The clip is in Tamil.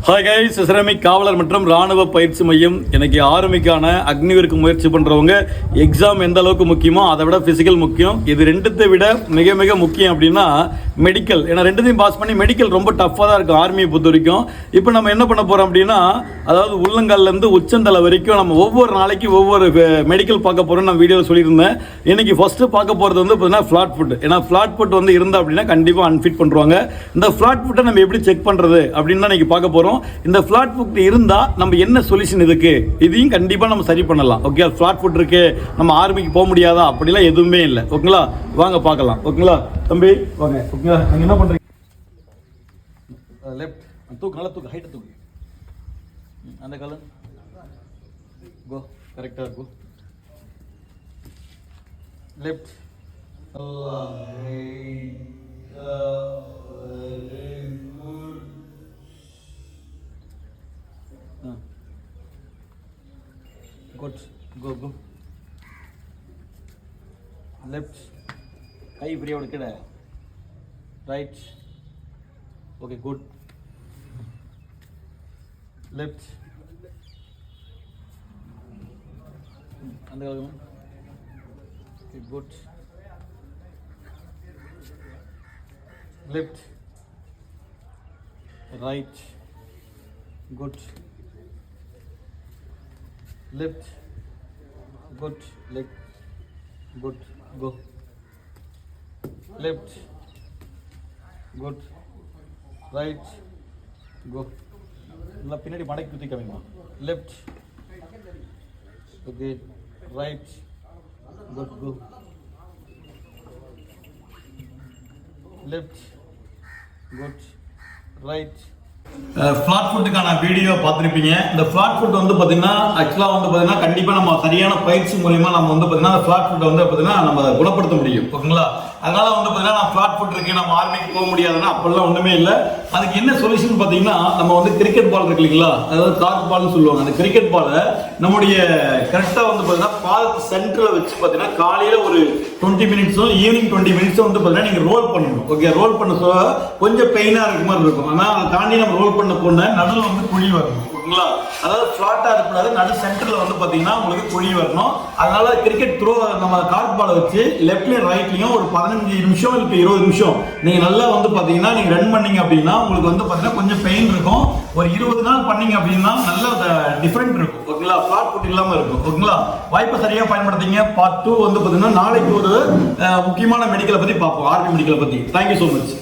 ஹாய் கைஸ், சிரமிக் காவலர் மற்றும் ராணுவ பயிற்சி மையம். எனக்கு ஆர்மிக்கான அக்னிவிற்கு முயற்சி பண்ணுறவங்க எக்ஸாம் எந்த அளவுக்கு முக்கியமோ அதை விட ஃபிசிக்கல் முக்கியம். இது ரெண்டுத்தை விட மிக மிக முக்கியம் அப்படின்னா மெடிக்கல். ஏன்னா ரெண்டுத்தையும் பாஸ் பண்ணி மெடிக்கல் ரொம்ப டஃப்பாக தான் இருக்கும் ஆர்மியை பொறுத்த வரைக்கும். இப்போ நம்ம என்ன பண்ண போகிறோம் அப்படின்னா, அதாவது உள்ளங்கால்லேருந்து உச்சந்தலை வரைக்கும் நம்ம ஒவ்வொரு நாளைக்கு ஒவ்வொரு மெடிக்கல் பார்க்க போகிறோம். நான் வீடியோவில் சொல்லியிருந்தேன். இன்றைக்கி ஃபஸ்ட்டு பார்க்க போகிறது வந்து பார்த்தீங்கன்னா ஃப்ளாட் ஃபுட். ஏன்னா ஃப்ளாட் ஃபுட் வந்து இருந்தால் அப்படின்னா கண்டிப்பாக அன்ஃபிட் பண்ணுறாங்க. இந்த ஃப்ளாட் ஃபுட்டை நம்ம எப்படி செக் பண்ணுறது அப்படின்னு தான் இன்றைக்கி பார்க்க போகிறோம். இந்த ஃப்ளாட் ஃபுட் இருந்தால் நம்ம என்ன சொல்யூஷன் இதுக்கு, இதையும் கண்டிப்பாக நம்ம சரி பண்ணலாம். ஓகே, ஃப்ளாட் ஃபுட் இருக்கு, நம்ம ஆர்மிக்கு போக முடியாதா அப்படிலாம் எதுவுமே இல்லை. ஓகேங்களா, வாங்க பார்க்கலாம். ஓகேங்களா தம்பி, வாங்க. ஓகேங்களா, நீங்கள் என்ன பண்ணுறீங்க? லெஃப்ட் தூக்கு, நல்லா தூக்கு, ஹைட்டை தூக்கு. அந்த காலம் கோ, கரெக்டாக இருக்கும். லெஃப்ட் good, go left, கை ஃப்ரீயா விடுக்கட, right, okay, good, left, அந்த காலம், okay, good, left, right, good, left, good, leg, good, go, left, good, right, go. நல்லா பின்னாடி மடக்கி குத்தி காமிங்க. left, okay, right, good, go, left, good, right. Flat ஃபுட்டுக்கான வீடியோ பார்த்துருப்பீங்க. இந்த ஃப்ளாட் ஃபுட் வந்து பார்த்தீங்கன்னா ஆக்சுவலாக வந்து பார்த்தீங்கன்னா கண்டிப்பாக நம்ம சரியான பயிற்சி மூலியமாக நம்ம வந்து பார்த்தீங்கன்னா அந்த ஃப்ளாட் ஃபுட்டை வந்து பார்த்தீங்கன்னா நம்ம குணப்படுத்த முடியும். ஓகேங்களா, அதனால வந்து பார்த்தீங்கன்னா நான் ஃப்ளாட் ஃபுட் இருக்கு, நம்ம ஆர்மிக்கு போக முடியாதுன்னா அப்பெல்லாம் ஒன்றுமே இல்லை. அதுக்கு என்ன சொல்யூஷன் பார்த்தீங்கன்னா, நம்ம வந்து கிரிக்கெட் பால் இருக்கு இல்லைங்களா, அதாவது கார்க் பால்னு சொல்லுவாங்க. அந்த கிரிக்கெட் பாலை நம்முடைய கரெக்டாக வந்து பார்த்தீங்கன்னா பால் சென்டரில் வச்சு பார்த்தீங்கன்னா காலையில் ஒரு 20 மினிட்ஸும் ஈவினிங் 20 மினிட்ஸும் வந்து பார்த்தீங்கன்னா நீங்கள் ரோல் பண்ணணும். ஓகே, ரோல் பண்ண சொல்ல கொஞ்சம் பெயினாக இருக்க மாதிரி இருக்கும். ஆனால் அதை தாண்டி நம்ம ரோல் பண்ண நடுவில் வந்து குழி வரணும். ஓகேங்களா, அதாவது ஃபிளாட்டா இருக்கக்கூடாது, நடு சென்டர்ல வந்து பாத்தீங்கன்னா உங்களுக்கு குழி வரணும். அதனால கிரிக்கெட் த்ரோ நம்ம கார்க் பாலை வச்சு லெஃப்ட்லயும் ரைட்லயும் ஒரு 15 நிமிஷம் இல்லை 20 நிமிஷம் நீங்க நல்லா வந்து பாத்தீங்கன்னா நீங்க ரன் பண்ணீங்க அப்படின்னா உங்களுக்கு வந்து பாத்தீங்கன்னா கொஞ்சம் பெயின் இருக்கும். ஒரு 20 நாள் பண்ணீங்க அப்படின்னா நல்ல டிஃபரெண்ட் இருக்கும். ஓகேங்களா, ஃபிளாட் ஃபுட் இல்லாம இருக்கும். ஓகேங்களா, வாய்ப்பை சரியா பயன்படுத்திங்க. பார்ட் 2 வந்து பாத்தீங்கன்னா நாளைக்கு ஒரு முக்கியமான மெடிக்கலை பத்தி பார்ப்போம், ஆர்மி மெடிக்கலை பத்தி. Thank you so much.